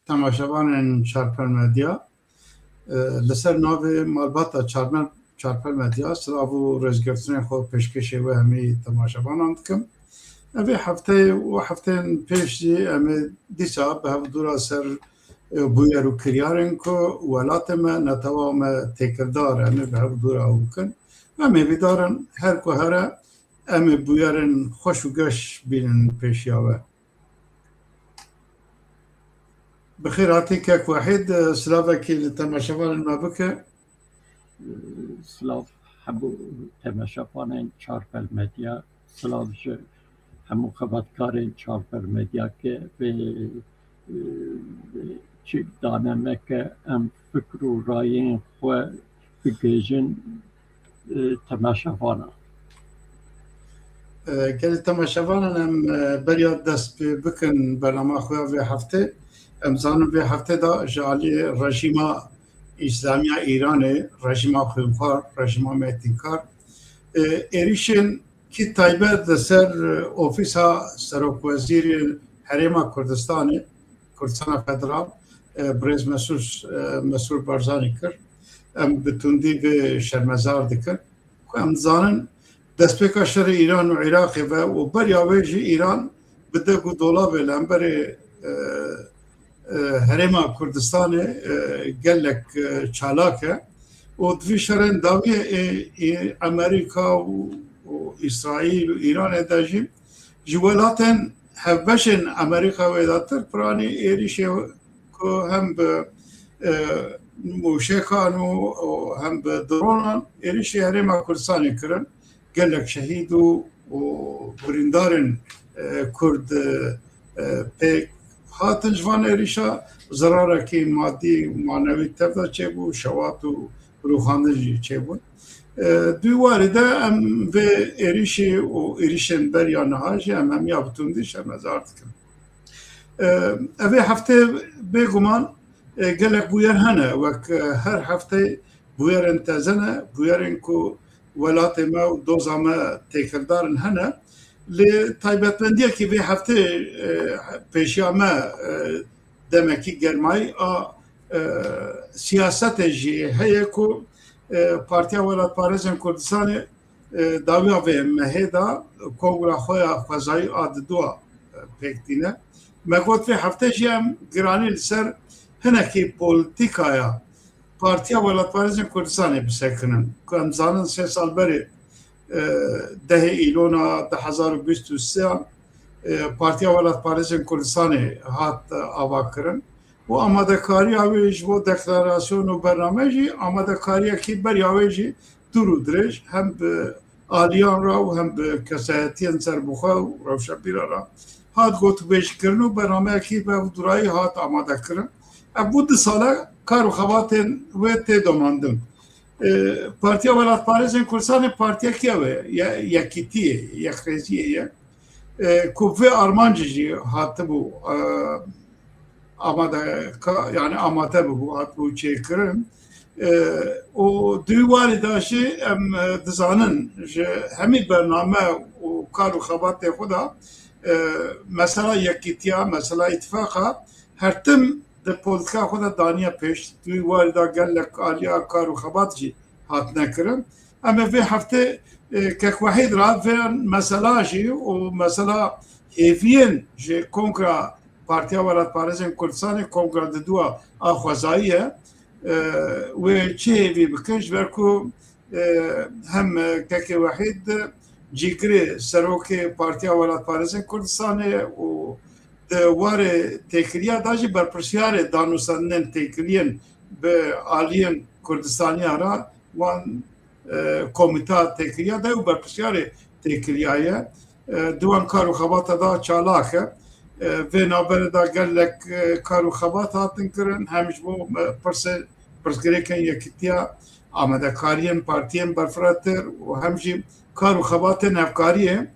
تماشاوان چارپل مدیا لسر ناو مالباتا چارپل مدیا سلاو رزگرتن خود پیشکشی و همی تماشاوان اندکم اوی هفته و هفته پیش دی امی دیسا به دورا سر بویر و کریارن که ولات ما نتوا ما تکردار امی به دورا اوکن امی بیدارن هر که هر امی بویرن خوش و گش بینن پیشیاوه بخير عطيك واحد سلافك لتماشاوان ما بك سلاف همو تماشاوان چارپل مدیا سلاف همو خبرکارین چارپل مدیا که به چی دانمه که ام فکر و رایین خو بگیجن تماشاوانا قال تماشاوان ام برياد دست بكن برنامه خواه في هفته امزانو به هفته دا جالی رژیم اسلامی ایران رژیم خونخوار رژیم مهدینکار ایریشن کی تایبه دسر اوفیسا سروک وزیر حریم کردستان فدرال بریز مسئول بارزانی کرد ام بتوندی به شرمزار دکر که امزانن دست بکا شر ایران و عراق و بریاویج ایران بده گو دولاب لنبر هرم کردستان گلک چالاکه و دوی شرن داوی امریکا و اسرائیل و ایران داجیم جوالاتن هفبشن امریکا و داتر پرانی ایریشه که هم به موشکان و هم به درونان ایریشه هرم کردستان کرن گلک شهید و بریندارن کرد پیک هاتن جوان ایریشا ضراره که مادی معنوی تبدا چه بود شوات و روحانی چه بود دواره ام و ایریشی و ایریشن بریان هاجی هم یابتوندیش هم از آرد کن اوی هفته بگمان گلک بویر هنه وک هر هفته بویر انتظنه بویرن که ولات ما و دوزا ما تکردارن هنه لطایبتمندیه که به هفته پیشیامه دمکی گرمایی سیاست جی هیه که پارتیا ولات پارزن کردستان داویا و مهدا کنگره خوی فضایی آد دو پیکتینه مگوت به هفته جی هم گرانی لسر هنکی پولیتیکایا پارتیا ولات پارزن کردستان بسکنن که امزانن 3 سال بری ده ایلونا 2023 پارتیا ولات پارزن کردستان هات آوا کرن و آماده کاری آویج و دکلاراسیون و برنامه جی آماده کاری که بری آویجی درو درش هم به آلیان را و هم به کسایتین سربخوا و روشبیره را هات گوتو بیش کرن و برنامه که به درایی هات آماده کرن ابود ساله کار و خواتن و تیدوماندن پارتیا ولات پارزن کردستان پارتیا کیه یکیتیه یکخیزیه کوفه آرمانجی هاتبو آماده یعنی آماده بو هاتبو چه کرن و دویواری داشتی دزانن همی برنامه و کار و خوات خدا مثلا یکیتیا مثلا اتفاقا هر تم د پولیتیکا خود دانیا پیش دوی واردا گلک آلیا کار و خبات جی هات نکرن اما به هفته که واحد را فعلا مسئله جی و مسئله هیفین جی کنگره پارتیا ولات پارزن کردستان کنگره دو آخوازاییه و چه وی بکنش برکو هم که واحد جیگری سروک پارتیا ولات پارزن کردستان و واره تکریا داشتی بر پرسیار دانوستندن تکریان به آلیان کردستانی را وان کمیتا تکریا دا و بر پرسیار تکریایه دوان کارو خبات دا چالاکه و نابر دا گلک کارو خبات هاتن کرن همیش بو پرسگری کن یکیتیا آمده کارین پارتین برفراتر و همیشی کارو خبات نفکاریه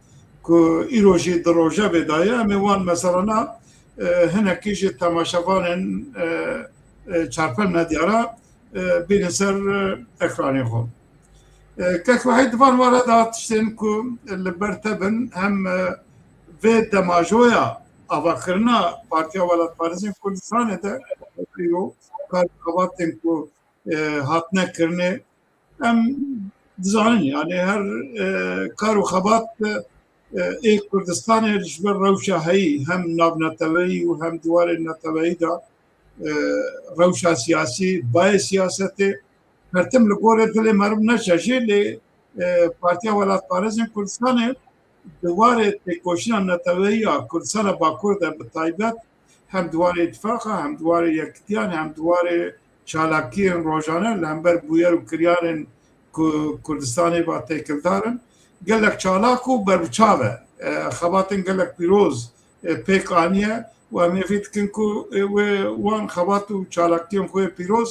که ایروژی دروژه بدایه امیوان مثلا هنکیش تماشاوان چارپل مدیارا بین سر اکرانی خود که واحد دوان وارد آتشتین که لبرتبن هم و دماجویا آواکرنا پارتیا ولایت پارێزên Kurdistanê de îro kar xebatên ku hatine kirine em dizanin yani her kar û xebat ê Kurdistanê ji ber rewşa heyî hem navneteweyî û hem diwarên neteweyî da rewşa siyasî bayê siyasetê hertim li gorê dilê meriv neçe jê lê Partiya Welat Parêzên Kurdistanê diwarê têkoşîna neteweyî ya Kurdistana Bakur de bi taybet hem diwarê îtîfaqa hem diwarê yekitiyan hem diwarê çalakiyên rojane li hember bûyer û kiryarên ku Kurdistanê va têkildarin gelek çalak û berbiçav e xebatên gelek pîroz pêk aniye û em ê vê dikin ku wê wan xebat û çalakiyên xwe pîroz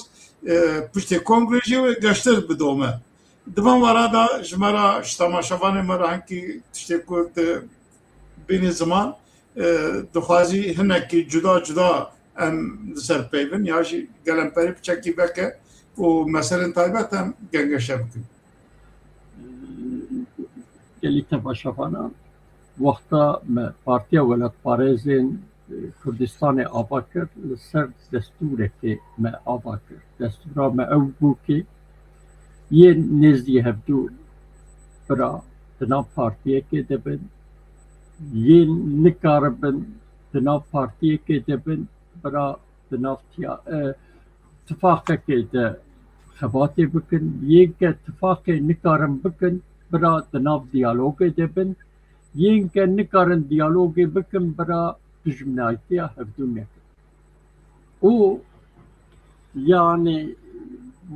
piştê kongrê jî wê geştir bidome. Divan wara da ji me ra ji temaşevanê me ra hinkî tiştê ku bînî ziman dixwazî hinekî cuda cuda em li ser peyvin ya jî gelemperî piçekî veke û meselên taybet em gengeşe bikin. Gelî temaşevana wexta me Partiya Welat Parêzên Kurdistanê ava kir li ser destûrekê me ava kir. Destûra me ew bû ki yên nêzî hevdû bira di nav partiyekê de bin, yên nikaribin di nav partiyekê de bin bira di nav tifaqekê de xebatê bikin, yên ke tifaqê nikarin bikin bira di nav diyalogê de bin, yên ke nikarin diyalogê bikin bira dijminayîtiya hevdû nekin. û yani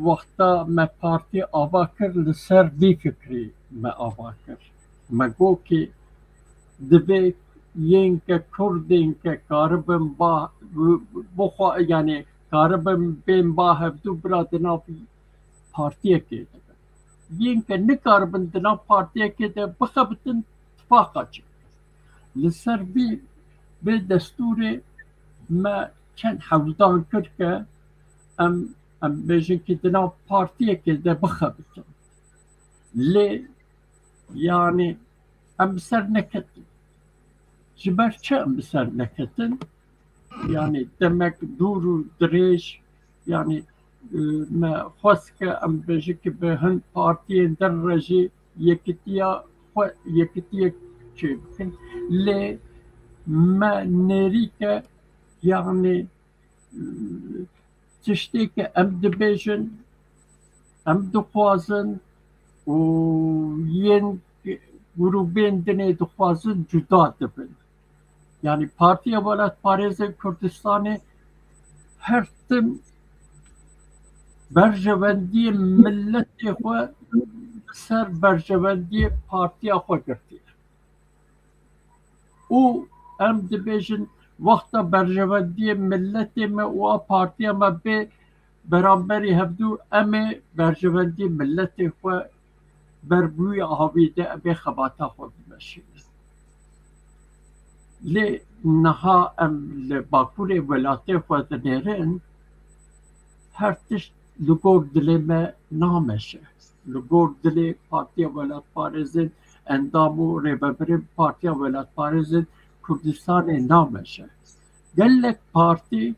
wexta me partî ava kir li ser vî fikrî me ava kir. Me got ki divê yên ke Kurdên ke karibin yani karibin bên ba hevdû bira di nav partiyekê de bin. Yên ke nikaribin di nav partiyekê de bixebitin tifaka çi. Li ser vê destûrê me çend hewldan kir ke em bêjin ki di nav partiyekê de bixebitin. Lê yani em bi ser neketin. Ji ber çi em bi ser neketin? Yani demek dûr û dirêj yani me xwest ke em bêjin ki bi hin partiyên derre jî yekitiyek çê bikin. Lê me nêrî ke yani tiştê ke em dibêjin em dixwazin û yên grûpên dinê dixwazin cuda dibin. Yani Partiya Welat Parêzên Kurdistanê her tim berjewendiyê milletê xwe ser berjewendiyê partiya xwe girtiye. û em dibêjin wexta berjewendiyê milletê me û a partiya me bê beramberî hevdû em ê berjewendiyê milletê xwe berbûyî avî de em ê xebata xwe bimeşînin. Lê niha em li Bakurê welatê xwe dinêrin her tişt li gor dilê me nameşe. Li gor dilê Partiya Welat Parêzên endam û rêveberên Partiya Welat Parêzên Kurdistanê nameşe. Gelek partî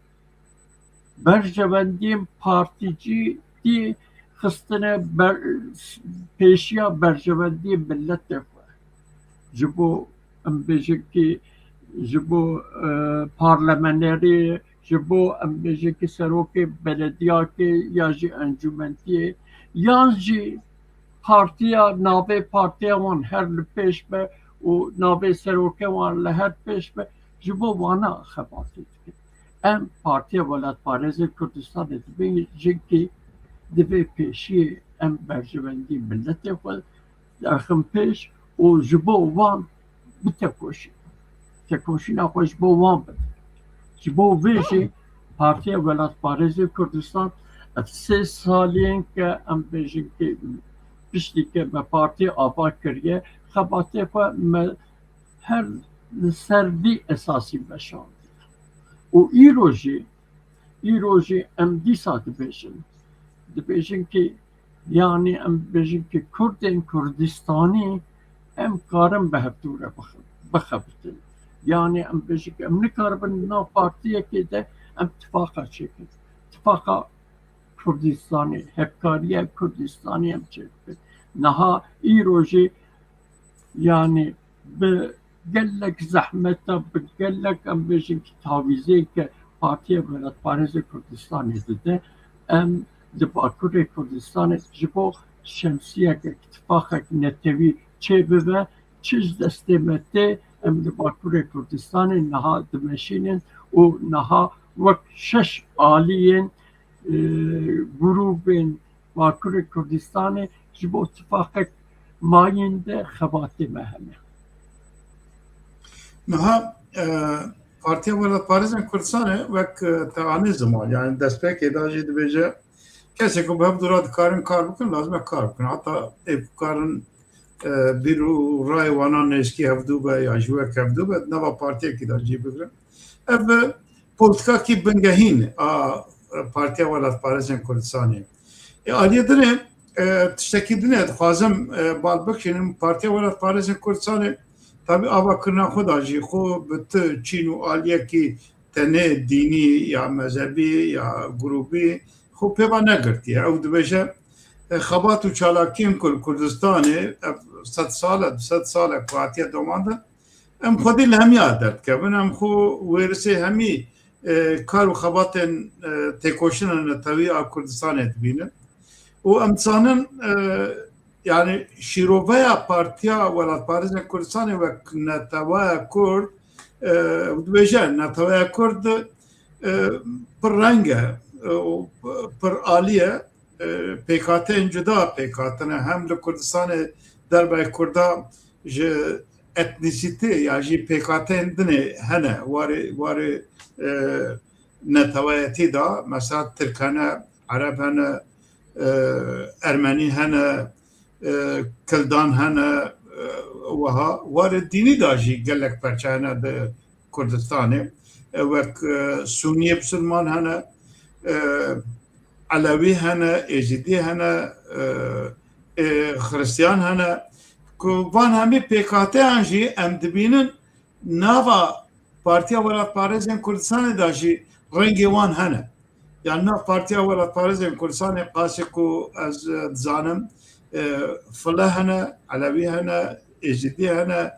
berjewendiyên partîcî dî xistine pêşiya berjewendiyê milletê xwe. Ji bo em bêjin ki ji bo parlamenerê, ji bo em bêjin ki serokê belediyakê ya jî encûmentiyê yan jî partiya navê partiya wan her li pêş be û navê serokê wan li her pêş be ji bo wana xebatê dikin. Em Partiya Welat Parêzên Kurdistanê dibêjin ki divê pêşiyê em berjewendiyê milletê xwe derxin pêş û ji bo wan bitekoşin. Tekoşîna xwe ji bo wan bidin. Ji bo vê jî Partiya Welat Parêzên Kurdistan ev 3 saliyên ke em bêjin ki piştî ke me partî ava kiriye xebatê xwe me her li ser vî esasî meşandiye. û îro jî em dîsa dibêjin ki yani em bêjin ki Kurdên Kurdistanî em karin bi hevdû re bixebitin. يعني ام بيجيك ام نكربن نو بارتيه كده ام اتفاقا شكل اتفاقا كردستاني هفكارية كردستاني ام شكل نها ايروجي يعني بقلك زحمته بقلك ام بيجيك تاويزيك بارتيه بلد بارز كردستاني ده ام دباكور كردستاني جبو شمسية اتفاقا نتوي چه ببه چیز دستمته ام دباکور کردستان نها دمشینن و نها وک شش آلین گروبین باکور کردستان جبو اتفاق ماینده خباتی مهمه نها پارتیا ولد پارزن کردستان وک تعانی زمان yani despek edacı dibece کسی که به دورات کار بکن لازمه کار بکن حتی کارن بیرو رای وانا نشکی هفدو به یا جوه هفدو به نوا پارتیا کی در جی بگرن اف پولتکا کی بنگهین پارتیا ولد پارزن کردستانی آلیه دنه تشتکی دنه خوازم بال بکشنیم پارتیا ولد پارزن کردستانی tabi ava kırna xudajî xo bi ti Çîn û aliyekî tenê dînî ya mezhebî ya grûbî xo pêva negirtiye ew dibêje xebat û çalakiyên Kurdistanê ev 100 sal ku hatiye domandin em xwedî li hemiya derdikevin em xwe wêrisê hemî kar û xebatên têkoşîna netewî a Kurdistanê dibînin û em dizanin yani şiroveya partiya Welatparêzên Kurdistanê wek Netewaya Kurd dibêje Netewaya Kurd pir reng e pir alî ye pêkhateyên cuda pêkhatine hem li Kurdistanê derbarê Kurda ji etnisîtê ya jî pêkhateyên dinê hene warê netewayetî da mesela Tirk hene Ereb hene Ermenî hene Kildan hene wiha warê dînî da jî gelek perçe hene di Kurdistanê wek Sûniyê Bisilman hene Elewî hene Êzîdî hene Xristiyan hene ku van hemî pêkhateyan jî em dibînin nava Partiya Welatparêzên Kurdistanê da jî rengê wan hene yani nav Partiya Welatparêzên Kurdistanê qasî ku ez dizanim File hene, Elewî hene, Êzîdî hene,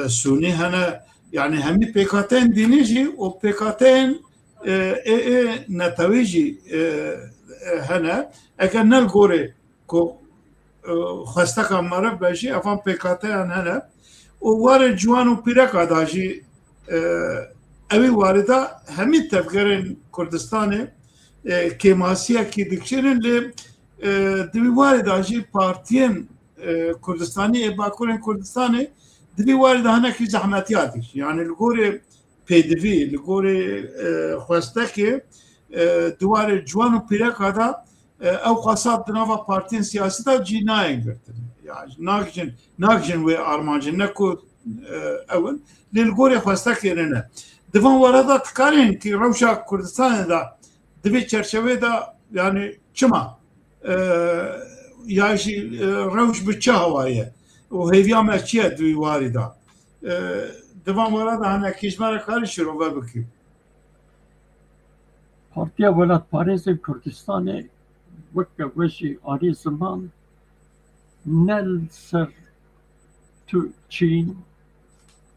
Sûnî hene yani hemî pêkhateyên dînî jî û pêkhateyên netewî jî hene eger ne li gorê ku xwesteka meriv be jî evan pêkhateyan hene û warê ciwan û pîreka da jî evî warê da hemî tevgerên Kurdistanê kêmasiyekî dikişînin lê divî warê da jî partiyên Kurdistanî ê Bakurên Kurdistanê divî warê da hinekî zehmetiya dikî yani li gorê pêdivî li gorê xwestekê di warê ciwan û pîreka da ew xwesat di nava partiyên siyasî da cî nayên girtin nakijin wê armancin ne ku ewin lê li gorê xwestekê ne divan were da dikarên kî rewşa Kurdistanê da divê çerçevê da yani çima ya jî rewş bi çi hewaye û hêviya me çi ye divî warê da divan were da hinekî ji me re karî şîrove bikî Partiya Welatparêzên Kurdistanê weke wejî arî ziman ne li ser tu Çîn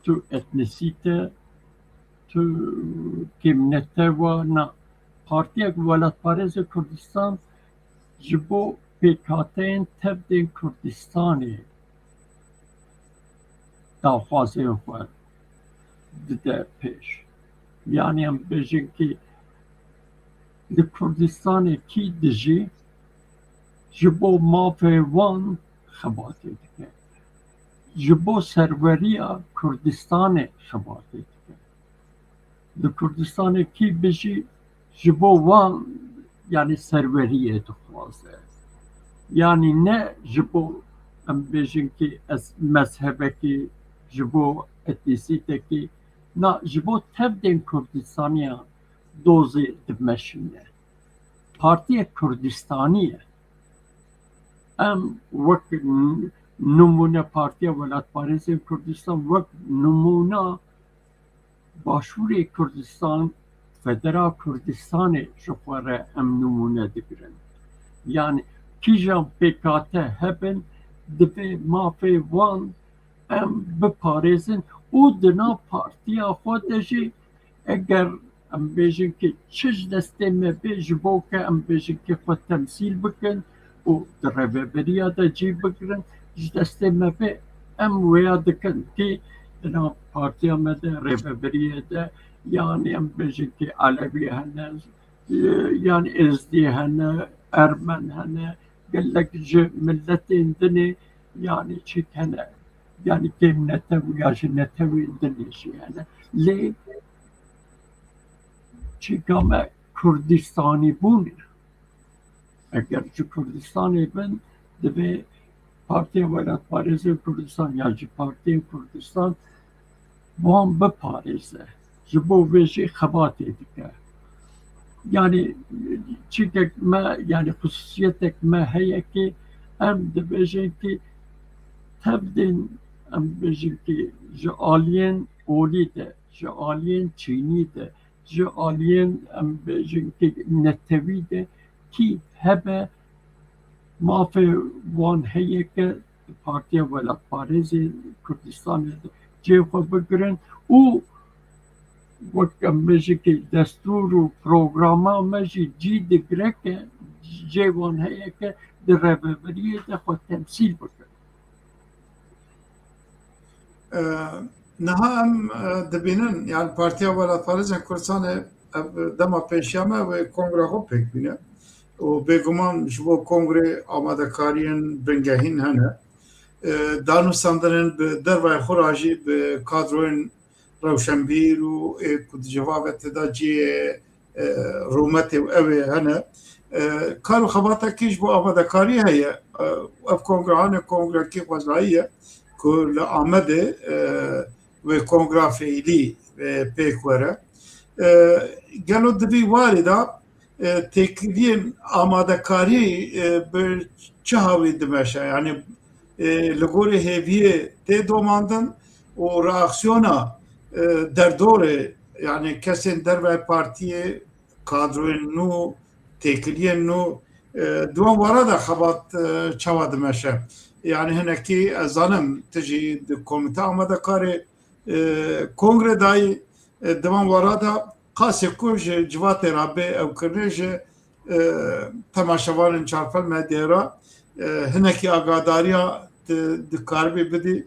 tu etnisîte tu kêmnetewa na Partiya Welatparêzê Kurdistan ji bo pêkhateyên tevdên Kurdistanê daxwazên xwe dide pêş yani em bêjin kî li Kurdistanê kî dijî ji bo mafê wan xebatê dike ji bo serweriya Kurdistanê xebatê dike li Kurdistanê kî bijî ji bo wan yani serweriyê dixwaze yani ne ji bo em bêjin kî ez mezhebekî ji bo etnisîtekî na ji bo tevdên Kurdistanîya dozê dimeşîne Partiya Kurdistanî ye em wek numune Partiya Welatparêzên Kurdistan wek numuna باشووری کوردستان فدرا کوردستان جخواره ام نمونه دگرن yani kîjan pêkate hebin divê mafê wan em biparêzin û di nav partiya xwe de jî eger em bêjin ki çi ji destê me bê ji bo ke em bêjin ki xwe temsîl bikin û di rêveberiya de cî bigirin ji destê me bê em wêya dikin ki di nav partiya me de rêveberiyê de yani em bêjin ki Alevî hene yani Ezdî hene Ermen hene gelek ji milletên dinê yani çîk hene yani kêm netew ya ji netewên dinê jî hene lê çîka me Kurdistanî bûnê eger ji Kurdistanê bin divê Partiya Welatparêzê Kurdistan ya ji Partiyê Kurdistan wan biparêze ji bo vê jî xebatê dike yani çîkek me yani xusûsiyetek me heye ki em dibêjin ki tevdên em bêjin ki ji aliyên olî de ji aliyên çînî de ji aliyên em bêjin ki netewî de kî hebe mafê wan heye ke Partiya Welatparêzê Kurdistanê de cê xwe bigirin û wek em bêjin ki destûr û programa me jî cî digire ke cê wan heye ke di rêveberiyê de xwe temsîl bikin. Niha em dibînin yani Partiya Welatparêzên Kurdistanê dema pêşiya me wê kongra xwe pêk bîne û bêguman ji bo kongrê amadekariyên bingehîn hene danûstandinên bi dervayê xwe ra jî bi kadroyên rewşenbîr û ku di civavê tida ciyê rûmetê û ew ê hene kar û xebatekî ji bo amadekarî heye ev kongrehane kongrekî xwezayî ye ku li Amedê wê kongra fêlî pêk were gelo divî warê da têkiliyên amadekarî bi çi hawî dimeşe yani li gorî hêviyê tê domandin û reaksiyona derdorê yani kesên derve partiyê kadroyên nû têkiliyên nû di wan wara de xebat çawa dimeşe yani hinekî ez zanim tu jî di komîte amadekarê kongre dayî di wan wara de qasê ku ji civatê ra bê evkirinê ji temaşevanên çarpel medyayê ra hinekî agadariya dikaribê bidî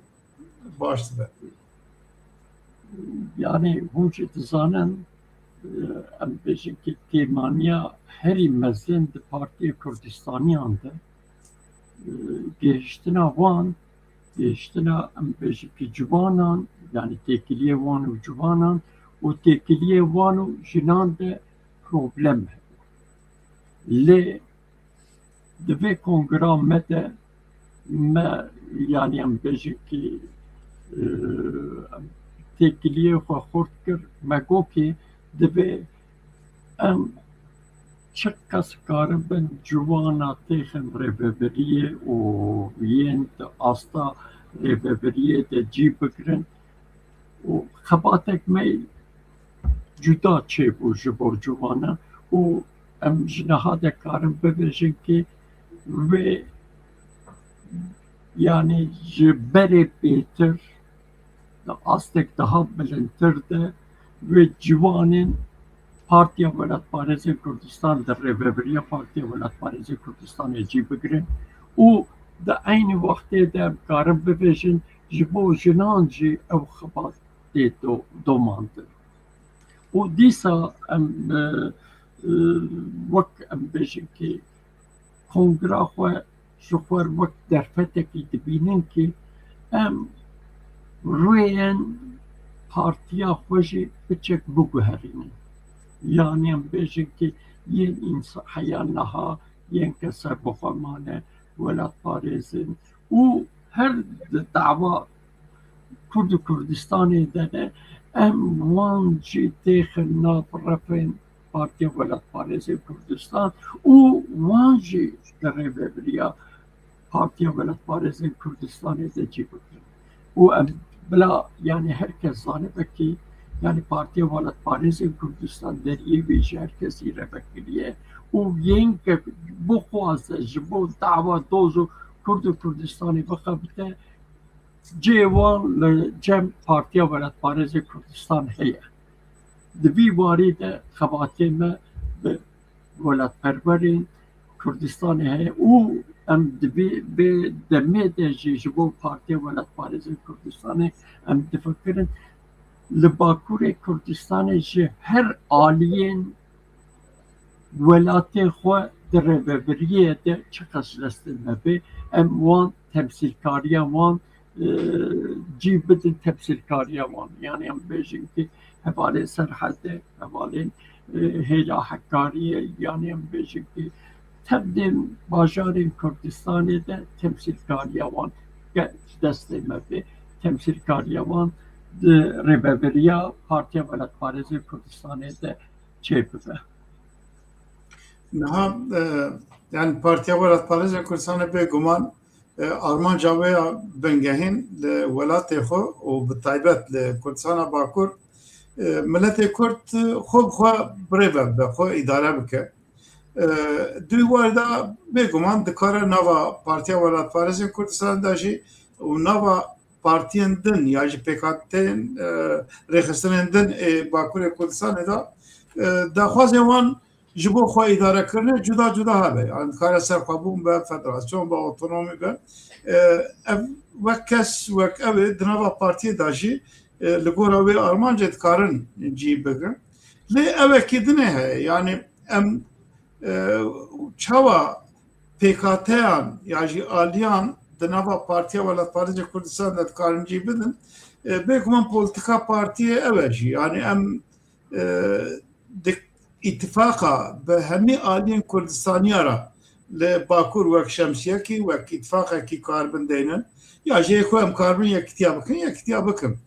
baş dibe. Yani hûn jî dizanin em bêjin ki kêmaniya herî mezin di Partiyê Kurdistaniyan de gihiştina wan gihiştina em bêjin ki ciwanan yani têkiliyê wan û ciwanan û têkiliyê wan û jinan de problem hebe lê di vê kongra me de me yani em bêjin ki têkiliyê xwe xurt kir me got ki divê em çi kes karin bin ciwana têxin rêveberiyê û yên di asta rêveberiyê de cî bigirin û xebatek me cuda çêbû ji bo ciwanan û em ji niha de karin bibêjin ki vê yani ji berê bêtir astek daha bilindtir de ve civanên Partiya Welatparêzê Kurdistan di rêveberiya Partiya Welatparêzê Kurdistanê cî bigirin û di aynı wextê de em karin bibêjin ji bo jinan jî ew xebatê domandin û dîsa em wek em bêjin ki kongra xwe ji xwe wek derfetekî dibînin ki em rûyên partiya xwe jî biçek biguherînin yani em bêjin ki yên heya niha yên keser bi xwe mane welatparêzin û her dava Kurd û Kurdistanê de ne em wan jî têxin nav refên Partiya Welatparêzê Kurdistan û wan jî di rêveberiya Partiya Welatparêzê Kurdistanê de cî bigirin û em bila yani herkes zanibe ki yani Partiya Welat Parêzên Kurdistan deriyê vêjî her kesî revekiriye û yên bixwaze ji bo dava doz û Kurd û Kurdistanê bixebite cê wan li cem Partiya Welat Parêzên Kurdistan heye. Di vî warî de xebatê me bi welatperwerên Kurdistanê heye û em divê bê demê de jî ji bo Partiya Welat Parêzên Kurdistanê em difikirin li Bakurê Kurdistanê ji her aliyên welatê xwe di rêveberiyê de çi qas destê me bê em wan temsîlkariya wan cî bidin temsîlkariya wan yani em bêjin ki hevalên Serhedê, hevalên Hêla Hekkariyê yani em bêjin ki tevdên bajarên Kurdistanê de temsîlkariya wan destê me bê temsîlkariya wan di rêveberiya Partiya Welat Parêzên Kurdistanê de çê bibe. Niha yani Partiya Welat Parêzên Kurdistanê bêguman armanca wê ya bingehîn li welatê xwe û bi taybet li Kurdistana Bakur milletê Kurd xwe bi xwe birêve bibe, xwe îdare bike. Di warî de bêguman dikare nava Partiya Welat Parêzên Kurdistanê de jî û nava partiyên din ya jî pêkhateyên rêxistinên din ê Bakurê Kurdistanê de daxwazên wan ji bo xwe îdarekirinê cuda cuda hebe. Yani dikare serxwebûn be, federasyon be, otonomî be. Ev wek kes wek ew ê di nava partiyê de jî li gora wê armancê dikarin cî bikin. Lê evekî dinê heye yani em çawa pêkhateyan ya jî aliyan di nava Partiya Welat Parêzên Kurdistanê de dikarin cî bidin bêguman politika partiyê ev e jî yani em ittifaqa bi hemî aliyên Kurdistaniya ra li Bakur wek şemsiyekî wek ittifaqekî karibin deynin ya jê ku em karibin yekîtiya bikin yekîtiya bikin.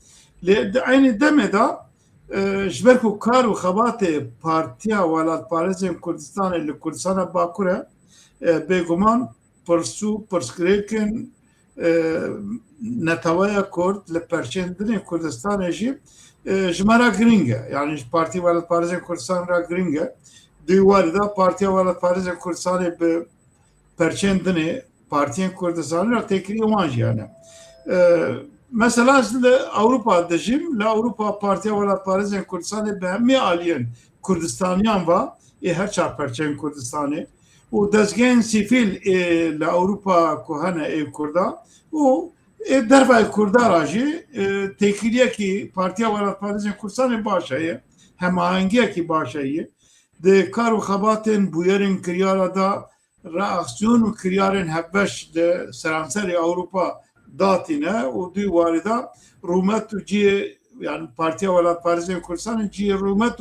Lê di aynê demê de ji ber ku kar û xebatê Partiya Welat Parêzên Kurdistanê li Kurdistana Bakur e bêguman pirsû pirsgirêkên netewaya Kurd li perçên dinê Kurdistanê jî ji me re giring e. Yani ji Partiya Welat Parêzên Kurdistanê re giring e. Di warî de Partiya Welat Parêzên Kurdistanê bi perçên dinê partiyên Kurdistanê re têkiliyê wan jî hene. Mesela li Ewropa dijîm, li Ewropa Partiya Welat Parêzên Kurdistanê bi hemî aliyên Kurdistaniyan va ê her çar perçeyên Kurdistanê û dezgehên sîfîl li Ewropa ku hene ê Kurda û dervayê Kurda ra jî têkiliyekî Partiya Welat Parêzên Kurdistanê baş heye, hemahengiyekî baş heye. Di kar û xebatên bûyerên kiryara da reaksiyon û kiryarên hevbeş li seranserê Ewropa datîne û dî warî de rûmet û ciyê yani Partiya Welat Parêzên Kurdistanê ciyê rûmet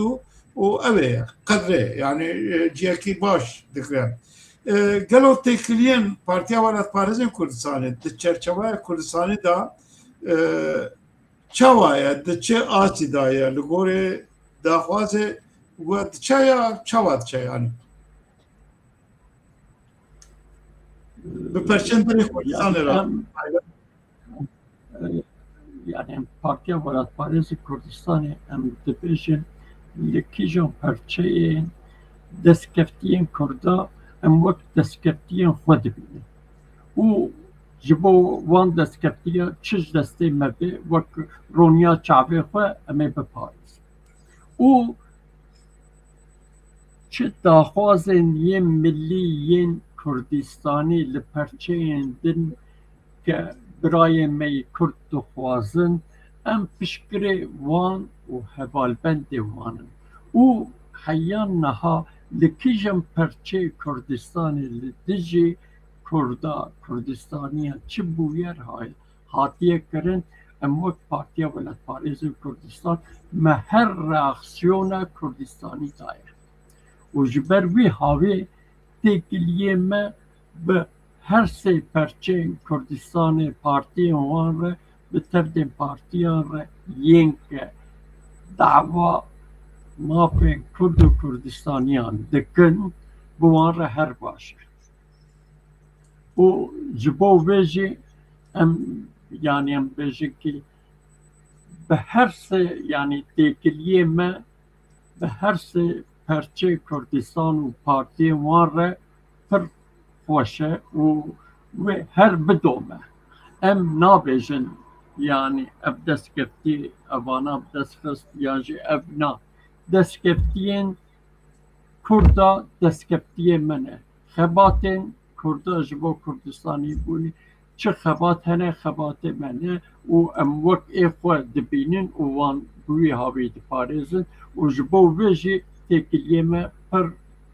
û ev ê qedrê yani ciyekî baş dikire. Gelo têkiliyên Partiya Welat Parêzên Kurdistanê di çerçeveya Kurdistanê da çawa ye di çi asî da ye li gorê daxwazê we diçe ya çawa diçe yani bi perçên dinê Kurdistanê ra yani Partiya Welat Parêzên Kurdistanê em dibêjin li kîjan perçeyên destkeftiyên Kurda em wek destkeftiyên xwe dibînin û ji bo wan destkeftiya çi ji destê me bê wek roniya çavê xwe em ê biparêzin û çi daxwazên yên millî yên Kurdistanê li perçeyên din ke birayên me Kurd dixwazin em piştgirê wan û hevalbendê wan in û heyan niha li kîjan perçeyê Kurdistanê li dijî Kurda Kurdistaniya çi bûyer hatiye kirin em wek Partiya Welat Parêzên Kurdistan me her reaksiyona Kurdistanî daye û ji ber wî havê têkiliyê me bi her sê perçeyên Kurdistanê partiyên wan re bi tevdên partiyan re yên ke dava mafên Kurd û Kurdistaniyan dikin bi wan re her baş e. û ji bo vê jî em yani em bêjin ki به هر سه یعنی تکلیه ما به هر سه پرچه کردستان و پارتی وان را پر خوشه و هر بدومه ام نابجن yani ev destkeftî evana destxist yan jî ev na destkeftiyên Kurda destkeftiyê min e xebatên Kurda ji bo Kurdistanî bûnê çi xebat hene xebatê min e û em wek ê xwe dibînin û wan bi wî havî diparêzin û ji bo wê jî têkiliyê me pir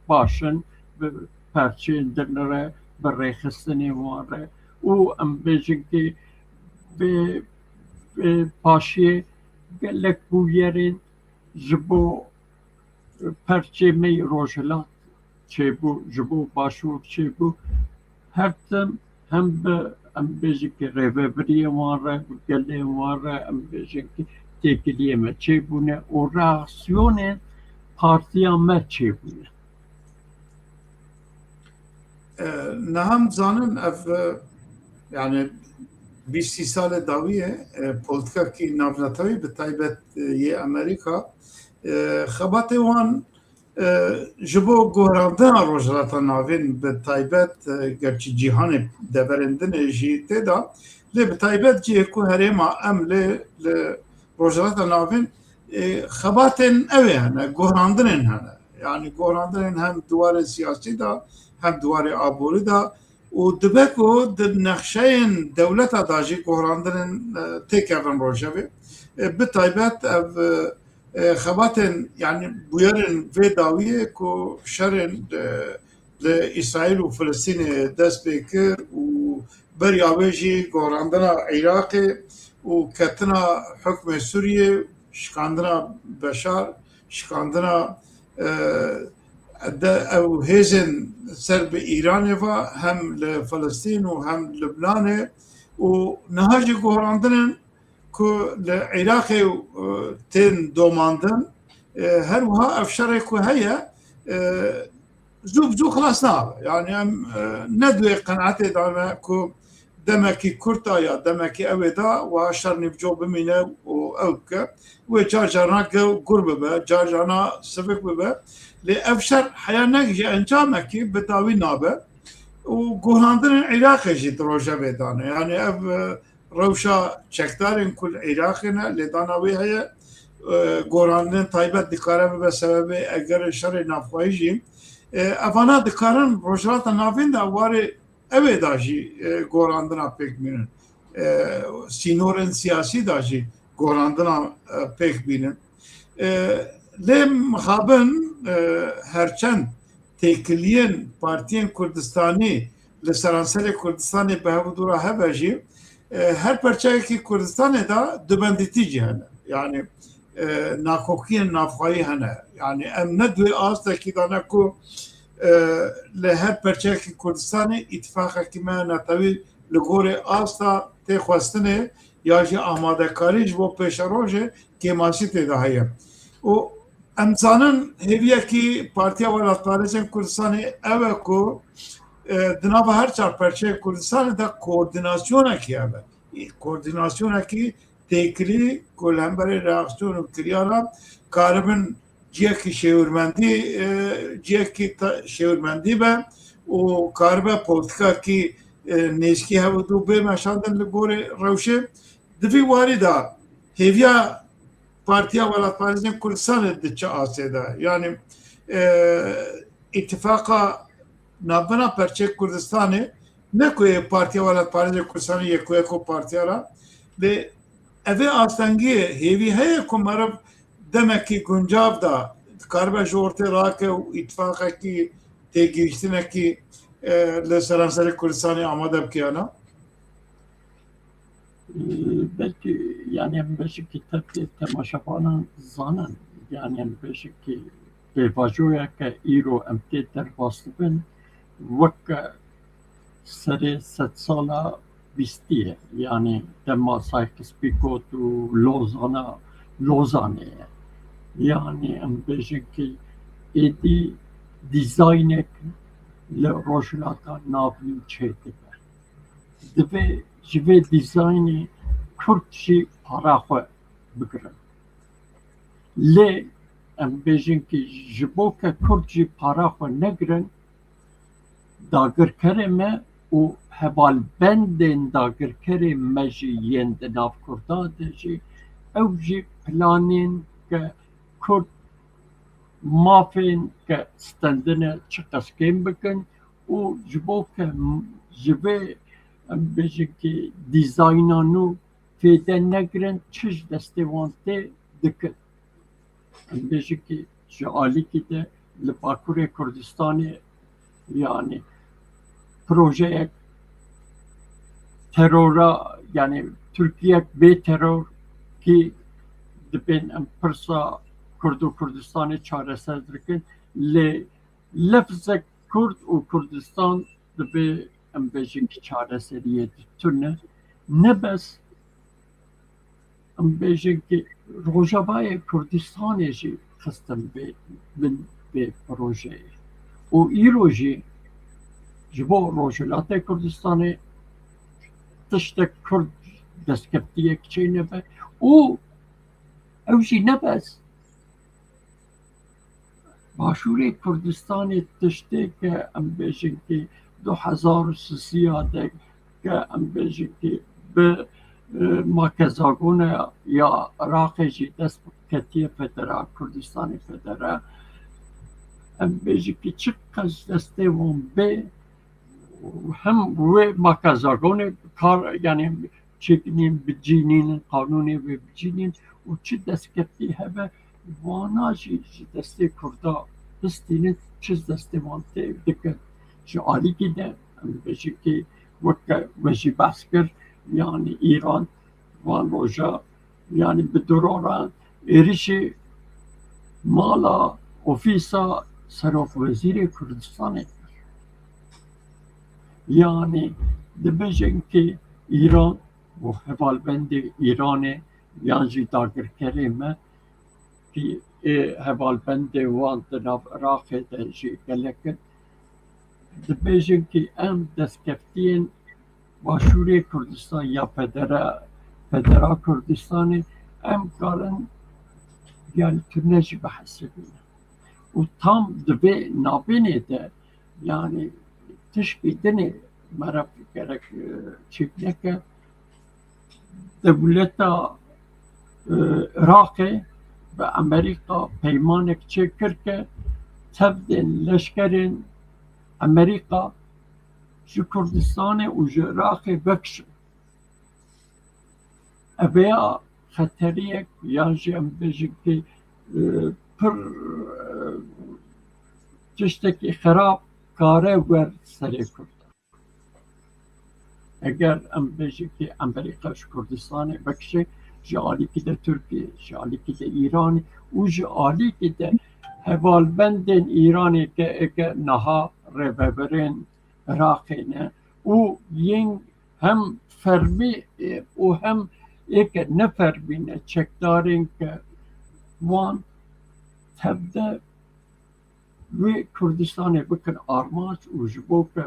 baş in bi perçeyên din re bi rêxistinê wan re û em bêjin ki به پاشی گلک بویرین جبو پرچمی روشلات چه بو جبو باشور چه بو هر تم هم به ام بیجی که ریوبری واره گله واره ام بیجی که تکلیه ما چه بونه و راکسیون پارتیا ما چه بونه نه هم زانن اف yani 20 سال داویه پولیتیکا کی نافنتاوی به تایبت یه امریکا خبات وان جبو گوهراندن روجراتا ناوین به تایبت گرچی جیهان دورندن جی تدا لی به تایبت جیه که هریما ام لی روجراتا ناوین خباتن اوه هنه گوهراندن هنه yani گوهراندن هم دوار سیاسی دا هم دوار آبوری دا و دبکو د نقشهین دولت داجی گوهراندن تکرن روجبه به تایبت اف خباتن yani buyarın ve daviye ko şerın le İsrail و فلسطین دست بکر و بریاویجی گوهراندنا عراق و کتنا حکم سوریه شکاندنا بشار شکاندنا او هیزن سر به ایران و هم لفلسطین و هم لبنان و نهاجی گوهراندن که لعراق تین دوماندن هر وها افشاره که هیا زو خلاص نابه yani هم ندوی قناعت دانه که دمکی کرتا یا دمکی اویدا و اشتر نفجو بمینه و اوکه و جار جانا گربه به جار جانا سفک به لأفشر حيانك جي انجامكي بتاوي نابه وقوهاندن العراق جي دروجة بيدانه يعني اف روشا چكدارين كل عراقنا لداناوي هي قوهاندن طيبت دكاره بسبب اگر شر نافخوهي جي افانا دكارن روجرات نافين دا واري اوه دا جي قوهاندن پيك بينن سينورن سياسي دا جي قوهاندن پيك بينن لم مخابن هرچند تکلیین پارتیین کردستانی لسرانسر کردستانی به هودورا هبجی هر پرچه کی کردستان دا دوبندیتی جهنه yani ناکوکین نافخایی هنه yani ام ندوی آستا کی دانه کو لهر پرچه کی کردستانی اتفاقه کی ما نتوی لگور آستا تخواستنه یا جی آماده کاریج و پیشروجه که ماسی تدهیه و امزانن هیویه کی پارتیا ولایت پارچه کردستانی اوه کو دنابه هر چار پرچه کردستان دا کوردیناسیونه کی اوه کوردیناسیونه کی تکلی کلنبری راکسیون و کریانا کاربن جیه کی شیورمندی به و کاربه پولتیکا کی نیشکی هودو به مشاندن لگور روشه دوی واری دا هیویه پارتیا ولایت پارچه کردستان دچه آسیده yani اتفاقا نابنا پرچه کردستانی نکوی پارتیا ولایت پارچه کردستانی یکوی کو پارتیا را به اوه آستانگی هیوی هی که مرب دمکی گنجاب دا کاربه جورتی راکه و اتفاقا کی تیگیشتنه کی لسرانسر کردستانی آماده بکیانا belki yani beşi kitap temaşafanan zanen yani beşi ki devajoya ke iro emte derbastın vaka sere set sala bistiye yani tema saykis piko tu Lozane yani beşi ki edi dizaynek le rojlata navin çeydi ve jive dizayni Kürtçi para xwe بگرن لی ام بیجن که جبو که کرد جی پارا خو نگرن داگرکر ما و هبال بندن داگرکر مجی یند ناف کردا دجی او جی پلانین که کرد مافین که ستندنه چه قسکیم بکن و جبو که جبه بیجن که دیزاینانو فیده نگرن چش دسته وانته دکن بیجن که جعالی که ده لباکور کردستانی yani proje terora yani Türkiye be terör ki dibin em pirsa Kurd û Kurdistanê çareser dikin lê lefzek Kurd û Kurdistan dibe em bêjin ki çareseriyê ditune nebes em bêjin ki Rojavayê Kurdistanê jî xistin bê projeyê û îro jî ji bo Rojhilatê Kurdistanê tiştek Kurd destkeftiyek çêne be û ew jî nebes Başûrê Kurdistanê tiştêke em bêjin ki 2003 de ke em bêjin ki bi makezagona ya Iraqê jî dest ketiye federa Kurdistanê federa em bêjin ki çi qas destê wan bê hem wê makezagonê kar yani çêkinên bicînîn qanûnê wê bicînîn û çi destkeftî hebe wana jî ji destê Kurda bistînin çi destê wan tê dikin ji alîkî de em bêjin ki weke we jî behs kir yani İran van roja yani bi droran êrişê mala ofîsa Serokvezîrê Kurdistanê kir yani dibêjin ki İran û hevalbendê Îranê yan jî dagirkerê me ki hevalbendê wan di nav Iraqê de jî gelek in dibêjin ki em destkeftiyên Başûrê Kurdistan ya Federa Kurdistanê em karin yani tune jî behs bînin û tam di vê navbênê de yani tişkî dinê meraf gerek çêkneke dewleta Iraqê ve Amerîka peymanek çêkir ke tevdên leşkerên Amerîka ji Kurdistanê û ji Iraqê vekişin eveya xeteriyek yan jî em bêjin ki pir tiştekî xerab kare wer serê Kurdan eger em bêjin ki Amerîka ji Kurdistanê vekişe ji alîkî de Tirkiye ji alîkî de Îranê û ji alîkî de hevalbendên Îranê ke eke niha rêveberên Iraqê ne û yên hem fermî û hem eke nefermîne çekdarên ke wan tevde wê Kurdistanê bikin armanc û ji bo ke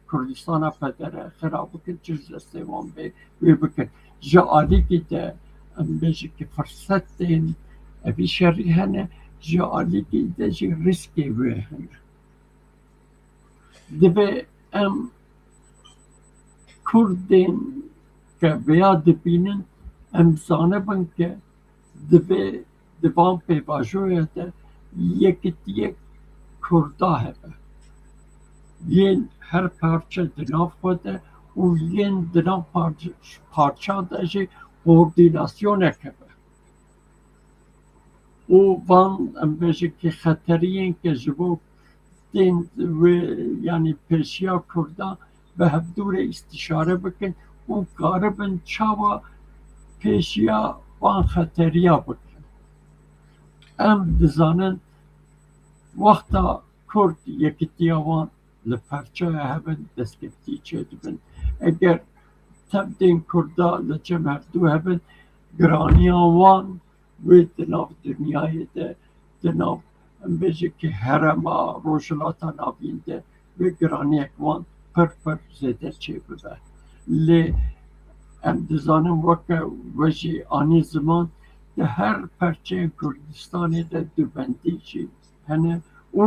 Kurdistana federe xerab bikin çi destê wan bê wê bikin ji alîkî de em bêjin ki firsetên evî şerî hene ji alîkî de jî riskê wê hene divê em Kurdên ke vêya dibînin em zanibin ke divê di van pêvajoya de yekitiyek Kurda hebe yên her parça di nav xwe de û yên di nav parça de jî koordînasyonek hebe û van em bêjin ki xeteriyên ke ji bo tên wê yani pêşiya Kurda bi hevdûrê îstîşare bikin û karibin çawa pêşiya van xeteriya bikin em dizanin wexta Kurd yekîtiya wan li perçeya hebin destkeftî çêdibin eger tevdên Kurda li cem hevdû hebin giraniya wan wê di nav dinyayê de di nav em bêjin ki herema Rojhilata navîn de wê giraniyek wan pir zêde çê bibe lê ام دزانم وکه وجی آنی زمان ده هر پرچه کردستانی ده دوبندی چی هنه او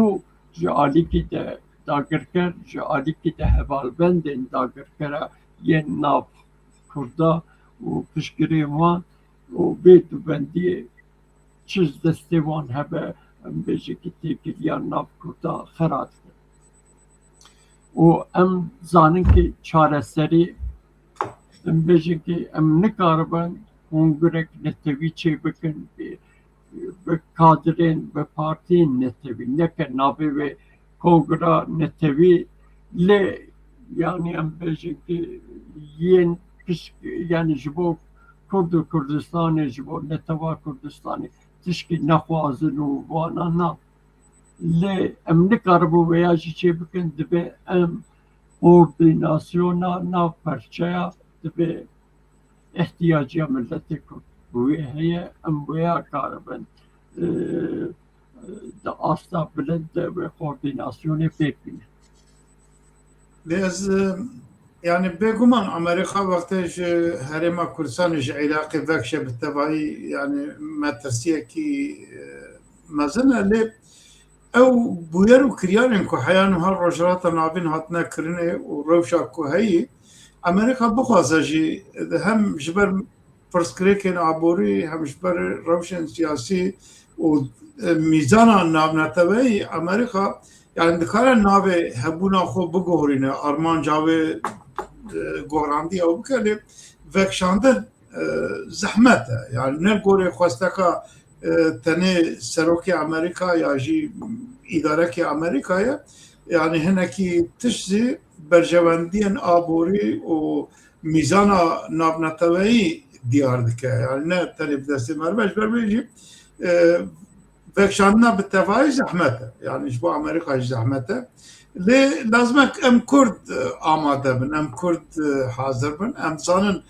جالی که ده داگرکر جالی که ده هوالبند داگرکر یه ناف کردا و پشگری وان و به دوبندی چیز دسته وان هبه ام بیجه که تکریان ناف کردا خراد کرد و ام زانن که چاره سری ام بیجه که ام نکاربن کنگرک نتوی چه بکن به کادرین به پارتین نتوی نکه نابه به کنگرا نتوی لی yani ام بیجه که ین yani جبو کرد و کردستان جبو نتوا کردستانی تشکی نخوازن و وانا نا لی ام نکاربو ویاجی چه بکن دبه ام کوردیناسیونا ناو پرچه دبه احتیاجی ملت کرد بوی هیه ام بویا کاربن da asla بلند ve koordinasyonu bekliyor. لیز يعني بيقومان أمريكا وقتش هرما كردستان عراقي فاكشة بالتبعي يعني ما ترسيه كي ما زلنا لي أو بويرو كريانين كو حيانو هالرجلات نابين هاتنا كرني وروشا كو هي أمريكا بخواسا جي هم جبر فرسكريكين عبوري هم جبر روشن سياسي وميزانا نابنا تبعي أمريكا يعني دكارا نابه هبونا خو بگوهرينه أرمان جاوه گوهراندي أو بكالي وكشاندن زحمته يعني نرگوري خواستكا تنه سروكي أمريكا يا جي إدارة أمريكا يعني هناكي تشزي برجواندين آبوري وميزانا نابنا تبعي ديار دكا يعني نه تنه بدست مربش بربيجي وكشاندنا بالتفاعي زحمته يعني جبو أمريكا زحمته لازمك ام كرد آماده بن ام كرد حاضر بن ام زانن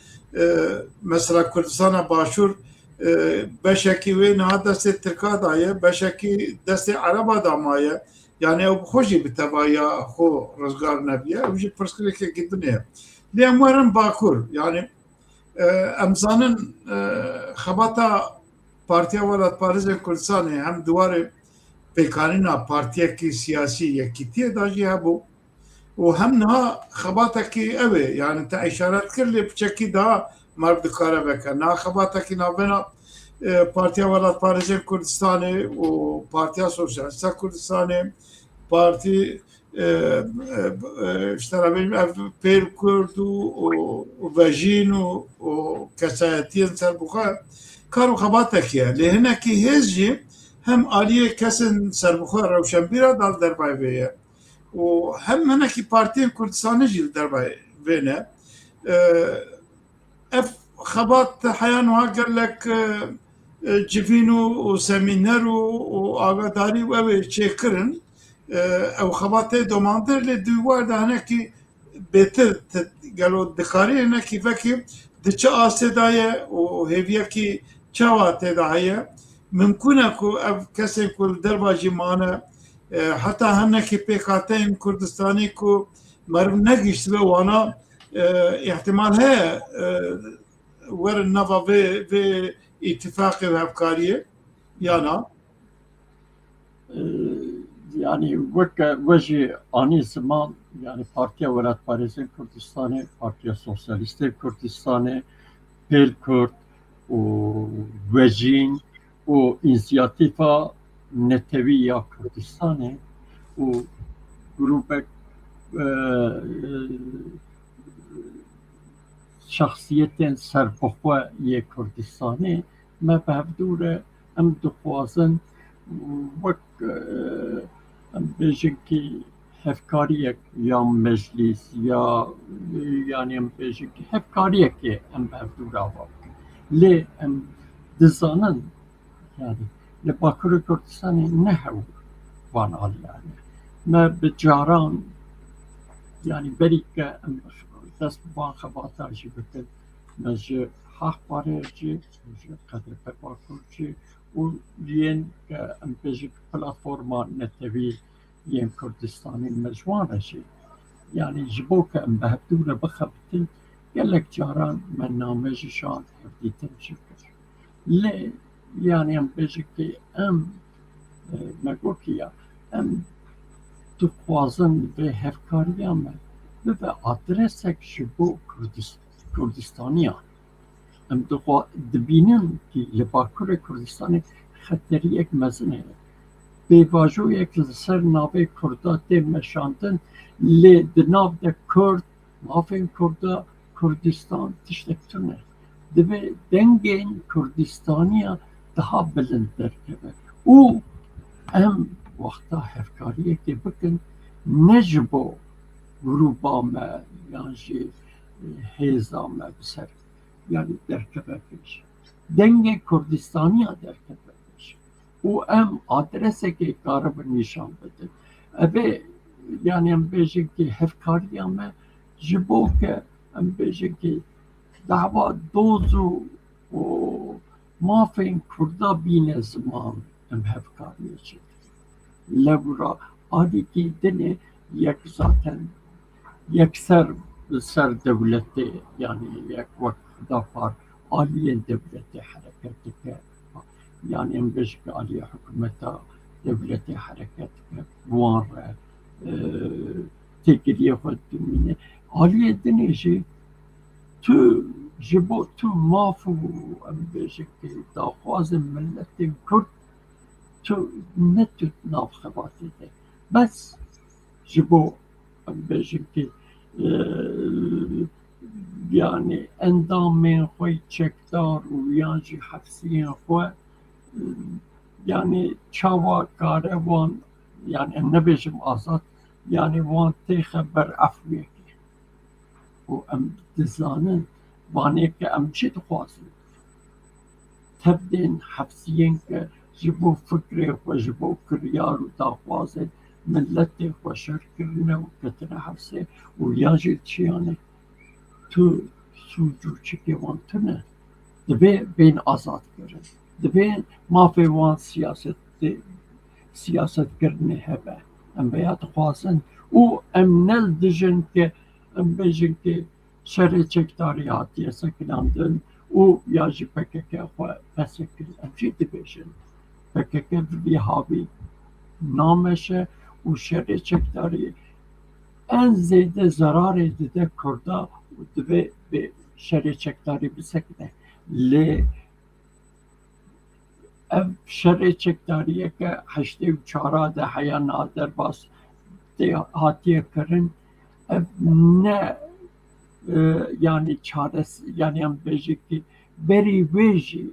مثلا كردستان باشور بشكي وين هذا دست تركا دايه بشكي دست عربا دامايه يعني او خوشي بالتبايا خو رزقار نبيه وجي فرسكلك جدنيه لامورن باكور يعني ام زانن خبطه پارتیا ولات پاريز كردستان هم دواره پیکانینا پارتیا کی سیاسی یکیتی داجی هبو و هم نها خباتا کی اوه يعني تا اشارت کرلی بچکی دا مرد کاره بکن نا خباتا کی نابنا پارتیا ولات پاريز كردستان و پارتیا سوسیالیست كردستان پارتی اشترا بیم پیر کرد و وجین و کسایتین سر بخار کارو خباتا کیه لهنه کی هزجی هم آلیه کسن سربخور روشنبیرا دال دربای ویه و هم هنکی پارتی کردستانی جیل دربای وینه اف خبات حیانو ها گرلک جفینو و سمینرو و آگاداری و اوه چه کرن او خباته دوماندر لی دوار ده هنکی بهتر گلو دخاری هنکی فکی ده چه آسه دایه و هیویه کی چه واته دایه ممکنه که اف کسی که درباجی مانه حتی هنکی پیکاتین کردستانی که مرو نگیشت به وانا احتمال هی ورن نوا و اتفاقی و افکاریه یا نه؟ Yani veci ani zaman yani Partiya Velat Parizin Kürdistan'ı, Partiya Sosyalist Kürdistan'ı, Pelkürt, o vecin, o inisiyatifa Neteviya Kürdistan'ı, o grupek şahsiyetin serpoxwa ye Kürdistan'ı me bevdure em dixwazin wek em bêjin ki hevkariyek ya meclis ya yani em bêjin ki hevkariyekê em bevdura bikin. Lê em dizanin yani li Bakurê Kurdistanê ne hewl van aliyane. Me bi caran yani berî ke em dest bi van xebata jî bikin me ji Hexbarê jî ji Qedrepê Bakur jî û yên ke em bêjin platforma netewî yên Kurdistanê me ji wan re jî yani ji bo ke em bi hevdûre bixebitin gelek caran من نامجشان دیتم شکر لی یعنی ام بیجی که ام مگو کیا ام تو خوازن به هفکاری ام به آدرسک شبو کردستانیا ام دبینم که لباکور کردستان خطری یک مزنه به واجو یک سر ناوی کردا ده مشاندن لی دناو ده کرد مافین کردا کردستان تشتکتونه دبی دنگین کردستانیا daha بلندتر کبه او ام وقتا هفکاریه که بکن نجبو گروبا ما یعنی هیزا ما بسر yani derkebemiş. Denge Kürdistan'ya derkebemiş. O em adrese ki karabı nişan bedi. Ebe yani em bejin ki hevkariya me jibo ke em bejin ki dava dozu o mafin Kurda bine zaman em hevkariya çekti. Levra adi ki dene yek zaten yekser ser devleti yani yek vakit دافار عالیه دولت حرکت که یعنی امروز که عالیه حکومت دولت حرکت که وان را تکریه خود دمینه عالیه دنیجی تو جبو تو مافو امروز که داخواز ملت کرد تو نتوت ناف خواته ده بس جبو امروز که yani endamên xwe çekdar û yan jî hefsiyên xwe yani çawa kare wan yani em nebêjim azad yani wan têxe berefwêkê û em dizanin wanêke em çi dixwazin tevdên hefsiyên ke ji bo fikrê xwe ji bo kiryar û daxwazê milletê xwe şer kirine û ketine hefsê û yan jî çiyane تو سوچوچی که وان تنه دبی بین آزاد کرن دبی مافی وان سیاست کرنه هبه ام بیاد خواسن او ام نل دجن که ام بیجن که شر چکتاریاتی سکناندن او یاجی پککه خواه پسکل ام چی دبیشن پککه بی هاوی نامشه او شر چکتاری en ziyade zarar edide kurda ve şerê çekdarî bisekine lê ev şerê çekdariyeke heştê û çara de heya naderbas tê hatiye kirin ev ne yani çaresi yani em bêjî ki berî wê jî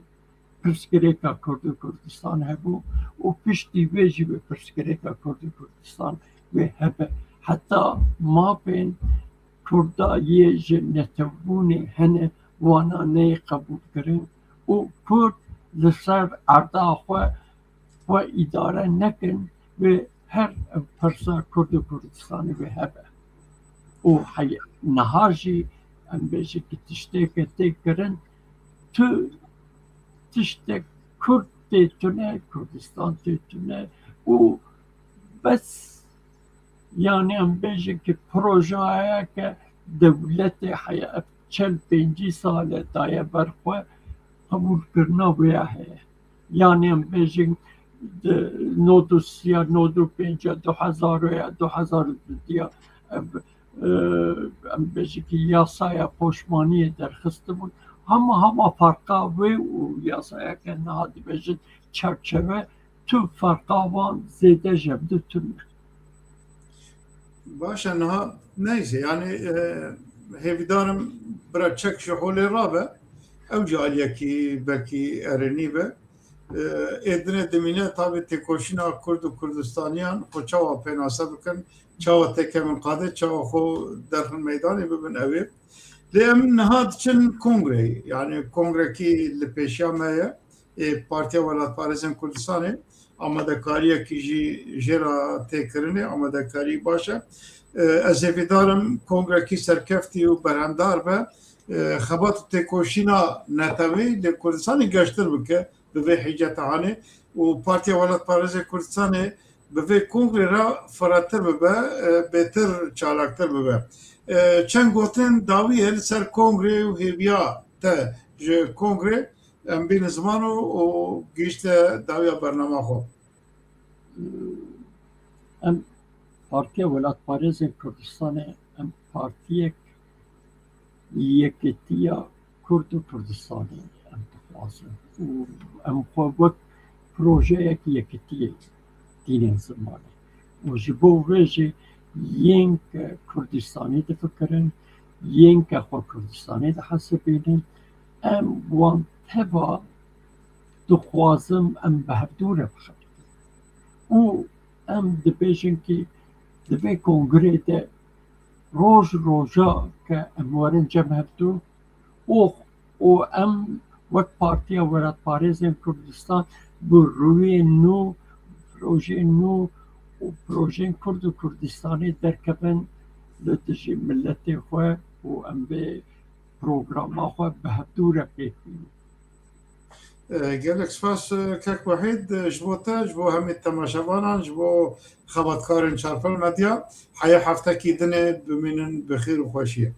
pirsgirêka Kurd û Kurdistan hebû û piştî wê jî bi pirsgirêka Kurd û Kurdistan wê hebe hatta mapên Kurda yê ji netebûnê hene wana neyê qebûl kirin û Kurd li ser erda xwe îdare nekin ve her pirsa Kurd û Kurdistanê wê hebe û niha jî em bêjî ki tiştêke tê kirin tu tiştek Kurd tê tune Kurdistan tê tune û bes yani em bêjin ki projeyeke devletê heye çel pêncî sale daye ber xwe qebûlkirina wê heye yani em bêjin nodû siya nodû pênca 2002 em bêjin ki yasaya poşmaniyê derxistibûn hema farqa wê û yasayeke niha dibêjin çerçeve tu farqa wan zêde jebdî tune باشه نه neyse yani hevdarım bırak çek şu hole rabe ev caliye ki belki ereni be edine demine tabi tekoşina Kurdu Kurdistaniyan o çava penasa bıkın çava tekemin kadı çava xo derhın meydanı bibin evi lem nehad için kongre yani kongre ki li peşameye Partiya Velat Parizin Kurdistan'ı amadekariye ki jera tekirini amadekari başa ez evidarım kongreki serkefti u berendar be xebat tekoşina netevi li Kurdistan'ı geçtir bike bi hicetani u Partiya Velat Parizin Kurdistan'ı bi kongre ra feratir bibe beter çalaktır bibe چند گوتن داوی هل سر کنگره و هیویا تا جه کنگره ام بین زمانو و گیشت داوی برنامه خو ام پارتی ولایت پارێزên Kurdistanê em partiyek yekîtiya Kurd û Kurdistanê em dixwazin û em xwe wek projeyek yekîtiyê dînên zimanê û ji bo vê jî yên ke Kurdistanî difikirin, yên ke xwe Kurdistanê dihesibînin, em wan teva dixwazim em bi hevdûre bixebin û em dibêjin kî di vê kongrê de roj roja ke em werin cem hevdû û em wek Partiya Welatparêzên Kurdistan bi rûyên nû, projeyên nû û projeyên Kurd û Kurdistanê derkevin li dijî milletê xwe û em vê programa xwe bi hevdûre pêk bînin. gelek spas kek wahid ji bo te ji bo hemî temaşevanan ji bo xebatkarên Çarpel Medya heye heftekî dinê bimînin bi xêr û xweşiyê.